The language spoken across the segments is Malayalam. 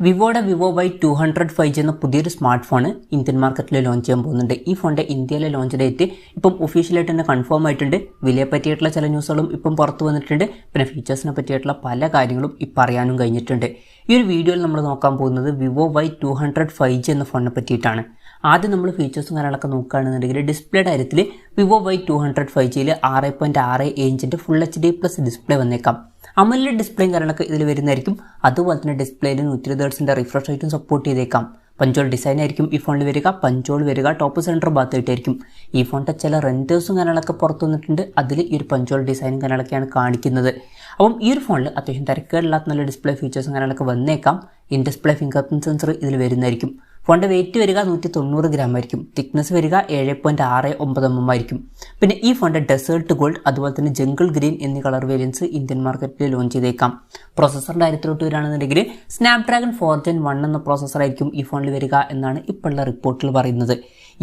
Vivo Y200 5G എന്ന പുതിയൊരു സ്മാർട്ട് ഫോൺ ഇന്ത്യൻ മാർക്കറ്റിൽ ലോഞ്ച് ചെയ്യാൻ പോകുന്നുണ്ട്. ഈ ഫോണിന്റെ ഇന്ത്യയിലെ ലോഞ്ച് ഡേറ്റ് ഇപ്പം ഒഫീഷ്യലായിട്ട് തന്നെ കൺഫേം ആയിട്ടുണ്ട്. വിലയെ പറ്റിയിട്ടുള്ള ചില ന്യൂസുകളും ഇപ്പം പുറത്തു വന്നിട്ടുണ്ട്. പിന്നെ ഫീച്ചേഴ്സിനെ പറ്റിയിട്ടുള്ള പല കാര്യങ്ങളും ഇപ്പം അറിയാനും കഴിഞ്ഞിട്ടുണ്ട്. ഈ ഒരു വീഡിയോയിൽ നമ്മൾ നോക്കാൻ പോകുന്നത് Vivo Y200 5G എന്ന ഫോണിനെ പറ്റിയിട്ടാണ്. ആദ്യം നമ്മൾ ഫീച്ചേഴ്സും കാര്യങ്ങളൊക്കെ നോക്കുകയാണെന്നുണ്ടെങ്കിൽ ഡിസ്പ്ലേ കാര്യത്തിൽ Vivo Y200 5Gയിൽ 6.6 ഇഞ്ചിൻ്റെ ഫുൾ HD+ ഡിസ്പ്ലേ വന്നേക്കാം. AMOLED ഡിസ്പ്ലേയും കാര്യങ്ങളൊക്കെ ഇതിൽ വരുന്നതായിരിക്കും. അതുപോലെ തന്നെ ഡിസ്പ്ലേയിൽ 120 Hz റിഫ്രഷ് റേറ്റും സപ്പോർട്ട് ചെയ്തേക്കാം. പഞ്ചോൾ ഡിസൈൻ ആയിരിക്കും ഈ ഫോണിൽ വരിക. പഞ്ചോൾ വരിക ടോപ്പ് സെൻറ്റർ ഭാഗത്തായിട്ടായിരിക്കും. ഈ ഫോണിൻ്റെ ചില റെൻഡേഴ്സും കാര്യങ്ങളൊക്കെ പുറത്തു വന്നിട്ടുണ്ട്. അതിൽ ഈ ഒരു പഞ്ചോൾ ഡിസൈനും കാര്യങ്ങളൊക്കെയാണ് കാണിക്കുന്നത്. അപ്പം ഈ ഒരു ഫോണിൽ അത്യാവശ്യം തിരക്കേടില്ലാത്ത നല്ല ഡിസ്പ്ലേ ഫീച്ചേഴ്സും കാര്യങ്ങളൊക്കെ വന്നേക്കാം. In display finger print sensor ഇതിൽ വരുന്നതായിരിക്കും. ഫോണിൻ്റെ വെയിറ്റ് വരിക 190 ഗ്രാം ആയിരിക്കും. തിക്നെസ് വരിക 7.69 mm ആയിരിക്കും. പിന്നെ ഈ ഫോണിൻ്റെ ഡെസേർട്ട് ഗോൾഡ് അതുപോലെ തന്നെ ജംഗിൾ ഗ്രീൻ എന്നീ കളർ വേരിയൻസ് ഇന്ത്യൻ മാർക്കറ്റിൽ ലോഞ്ച് ചെയ്തേക്കാം. പ്രോസസ്സറിൻ്റെ കാര്യത്തിലോട്ട് വരികയാണെന്നുണ്ടെങ്കിൽ സ്നാപ്ഡ്രാഗൺ 4 Gen 1 എന്ന പ്രോസസ്സറായിരിക്കും ഈ ഫോണിൽ വരിക എന്നാണ് ഇപ്പോഴുള്ള റിപ്പോർട്ടിൽ പറയുന്നത്.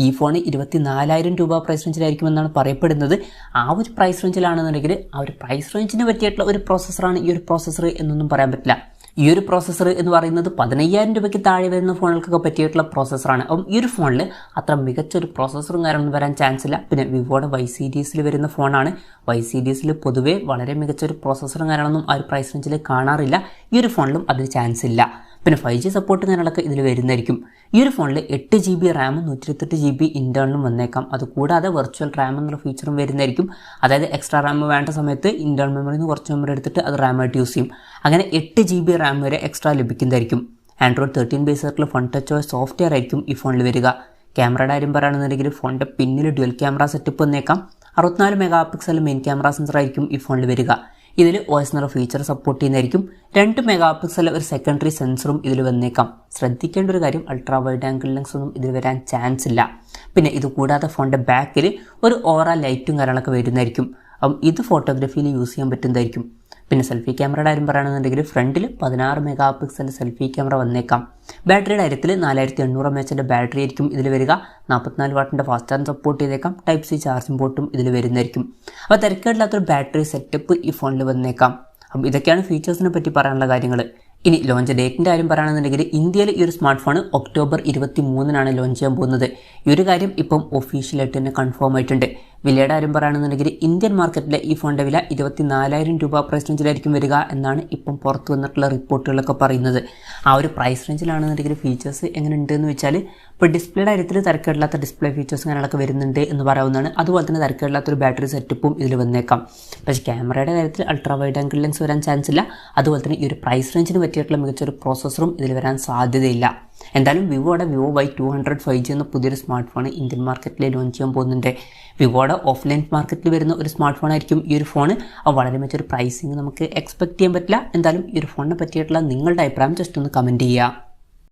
ഈ ഫോൺ 24,000 രൂപ പ്രൈസ് റേഞ്ചിലായിരിക്കുമെന്നാണ് പറയപ്പെടുന്നത്. ആ ഒരു പ്രൈസ് റേഞ്ചിലാണെന്നുണ്ടെങ്കിൽ ആ ഒരു പ്രൈസ് റേഞ്ചിന് പറ്റിയിട്ടുള്ള ഒരു പ്രോസസ്സറാണ് ഈ ഒരു പ്രോസസ്സർ എന്നൊന്നും പറയാൻ പറ്റില്ല. ഈ ഒരു പ്രോസസ്സർ എന്ന് പറയുന്നത് 15,000 രൂപയ്ക്ക് താഴെ വരുന്ന ഫോണുകൾക്കൊക്കെ പറ്റിയിട്ടുള്ള പ്രോസസ്സറാണ്. അപ്പം ഈ ഒരു ഫോണിൽ അത്ര മികച്ചൊരു പ്രോസസ്സറും കാര്യമൊന്നും വരാൻ ചാൻസ് ഇല്ല. പിന്നെ വിവോയുടെ Y സീരീസിൽ വരുന്ന ഫോണാണ്. Y സീരീസിൽ പൊതുവേ വളരെ മികച്ചൊരു പ്രോസസ്സറും കാര്യങ്ങളൊന്നും ആ ഒരു പ്രൈസ് റേഞ്ചിൽ കാണാറില്ല. ഈ ഒരു ഫോണിലും അതിന് ചാൻസ് ഇല്ല. പിന്നെ 5G സപ്പോർട്ട് കാര്യങ്ങളൊക്കെ ഇതിൽ വരുന്നതായിരിക്കും. ഈ ഒരു ഫോണിൽ 8GB റാമും 128GB ഇൻറ്റേർണലും വന്നേക്കാം. അതുകൂടാതെ വെർച്വൽ റാം എന്നുള്ള ഫീച്ചറും വരുന്നതായിരിക്കും. അതായത് എക്സ്ട്രാ റാം വേണ്ട സമയത്ത് ഇൻറ്റേർണൽ മെമ്മറിയിൽ നിന്ന് കുറച്ച് മെമ്മറി എടുത്തിട്ട് അത് റാമായിട്ട് യൂസ് ചെയ്യും. അങ്ങനെ 8GB റാം വരെ എക്സ്ട്രാ ലഭിക്കുന്നതായിരിക്കും. Android 13 ബേസ് ആയിട്ടുള്ള ഫൺ ടച്ച് OS സോഫ്റ്റ്വെയർ ആയിരിക്കും ഈ ഫോണിൽ വരിക. ക്യാമറയുടെ കാര്യം പറയുകയാണെന്നുണ്ടെങ്കിൽ ഫോണിൻ്റെ പിന്നിൽ ഡ്യുവൽ ക്യാമറ സെറ്റപ്പ് വന്നേക്കാം. 64 മെഗാ മെയിൻ ക്യാമറ സെൻസർ ആയിരിക്കും ഈ ഫോണിൽ വരിക. ഇതിൽ OS എന്നുള്ള ഫീച്ചർ സപ്പോർട്ട് ചെയ്യുന്നതായിരിക്കും. 2 മെഗാ ഒരു സെക്കൻഡറി സെൻസറും ഇതിൽ വന്നേക്കാം. ശ്രദ്ധിക്കേണ്ട ഒരു കാര്യം, അൾട്രാ വൈഡ് ആംഗിൾ ലെൻസ് ഒന്നും ഇതിൽ വരാൻ ചാൻസ് ഇല്ല. പിന്നെ ഇത് കൂടാതെ ഫോണിൻ്റെ ബാക്കിൽ ഒരു ഓറ ലൈറ്റും കാര്യങ്ങളൊക്കെ വരുന്നതായിരിക്കും. അപ്പം ഇത് ഫോട്ടോഗ്രാഫിയിൽ യൂസ് ചെയ്യാൻ പറ്റുന്നതായിരിക്കും. പിന്നെ സെൽഫി ക്യാമറയുടെ കാര്യം പറയുകയാണെന്നുണ്ടെങ്കിൽ ഫ്രണ്ടിൽ 16 മെഗാ സെൽഫി ക്യാമറ വന്നേക്കാം. ബാറ്ററിയുടെ കാര്യത്തിൽ 4800 mAh ബാറ്ററി ആയിരിക്കും ഇതിൽ വരിക. 44 വാട്ടിൻ്റെ ഫാസ്റ്റ് ചാർജ് സപ്പോർട്ട് ചെയ്തേക്കാം. Type-C ചാർജിംഗ് പോർട്ടും ഇതിൽ വരുന്നതായിരിക്കും. അപ്പോൾ തിരക്കേടില്ലാത്തൊരു ബാറ്ററി സെറ്റപ്പ് ഈ ഫോണിൽ വന്നേക്കാം. അപ്പം ഇതൊക്കെയാണ് ഫീച്ചേഴ്സിനെ പറ്റി പറയാനുള്ള കാര്യങ്ങൾ. ഇനി ലോഞ്ച് ഡേറ്റിൻ്റെ കാര്യം പറയുകയാണെന്നുണ്ടെങ്കിൽ ഇന്ത്യയിൽ ഈ ഒരു സ്മാർട്ട് ഫോൺ ഒക്ടോബർ 23 ലോഞ്ച് ചെയ്യാൻ പോകുന്നത്. ഈ ഒരു കാര്യം ഇപ്പം ഒഫീഷ്യലായിട്ട് തന്നെ കൺഫേം ആയിട്ടുണ്ട്. വിലയുടെ കാര്യം പറയുകയാണെന്നുണ്ടെങ്കിൽ ഇന്ത്യൻ മാർക്കറ്റിലെ ഈ ഫോണിൻ്റെ വില 24,000 രൂപ പ്രൈസ് റേഞ്ചിലായിരിക്കും വരിക എന്നാണ് ഇപ്പം പുറത്തു വന്നിട്ടുള്ള റിപ്പോർട്ടുകളൊക്കെ പറയുന്നത്. ആ ഒരു പ്രൈസ് റേഞ്ചിലാണെന്നുണ്ടെങ്കിൽ ഫീച്ചേഴ്സ് എങ്ങനെ ഉണ്ട് എന്ന് വെച്ചാൽ ഇപ്പോൾ ഡിസ്പ്ലേയുടെ കാര്യത്തിൽ തിരക്കേടില്ലാത്ത ഡിസ്പ്ലേ ഫീച്ചേഴ്സ് കാര്യങ്ങളൊക്കെ വരുന്നുണ്ട് എന്ന് പറയാവുന്നതാണ്. അതുപോലെ തന്നെ തിരക്കേടില്ലാത്തൊരു ബാറ്ററി സെറ്റപ്പും ഇതിൽ വന്നേക്കാം. പക്ഷേ ക്യാമറയുടെ കാര്യത്തിൽ അൾട്രാ വൈഡ് ആംഗിൾ ലെൻസ് വരാൻ ചാൻസ് ഇല്ല. അതുപോലെ തന്നെ ഈ ഒരു പ്രൈസ് റേഞ്ചിന് പറ്റിയിട്ടുള്ള മികച്ചൊരു പ്രോസസ്സറും ഇതിൽ വരാൻ സാധ്യതയില്ല. എന്തായാലും വിവോയുടെ Vivo Y200 5G എന്ന പുതിയൊരു സ്മാർട്ട് ഫോൺ ഇന്ത്യൻ മാർക്കറ്റിൽ ലോഞ്ച് ചെയ്യാൻ പോകുന്നുണ്ട്. വിവോയുടെ ഓഫ്ലൈൻ മാർക്കറ്റിൽ വരുന്ന ഒരു സ്മാർട്ട് ഫോൺ ആയിരിക്കും ഈ ഒരു ഫോൺ. വളരെ മികച്ചൊരു പ്രൈസിങ് നമുക്ക് എക്സ്പെക്ട് ചെയ്യാൻ പറ്റില്ല. എന്തായാലും ഈ ഒരു ഫോണിനെ പറ്റിയിട്ടുള്ള നിങ്ങളുടെ അഭിപ്രായം ജസ്റ്റ് ഒന്ന് കമൻറ്റ് ചെയ്യുക.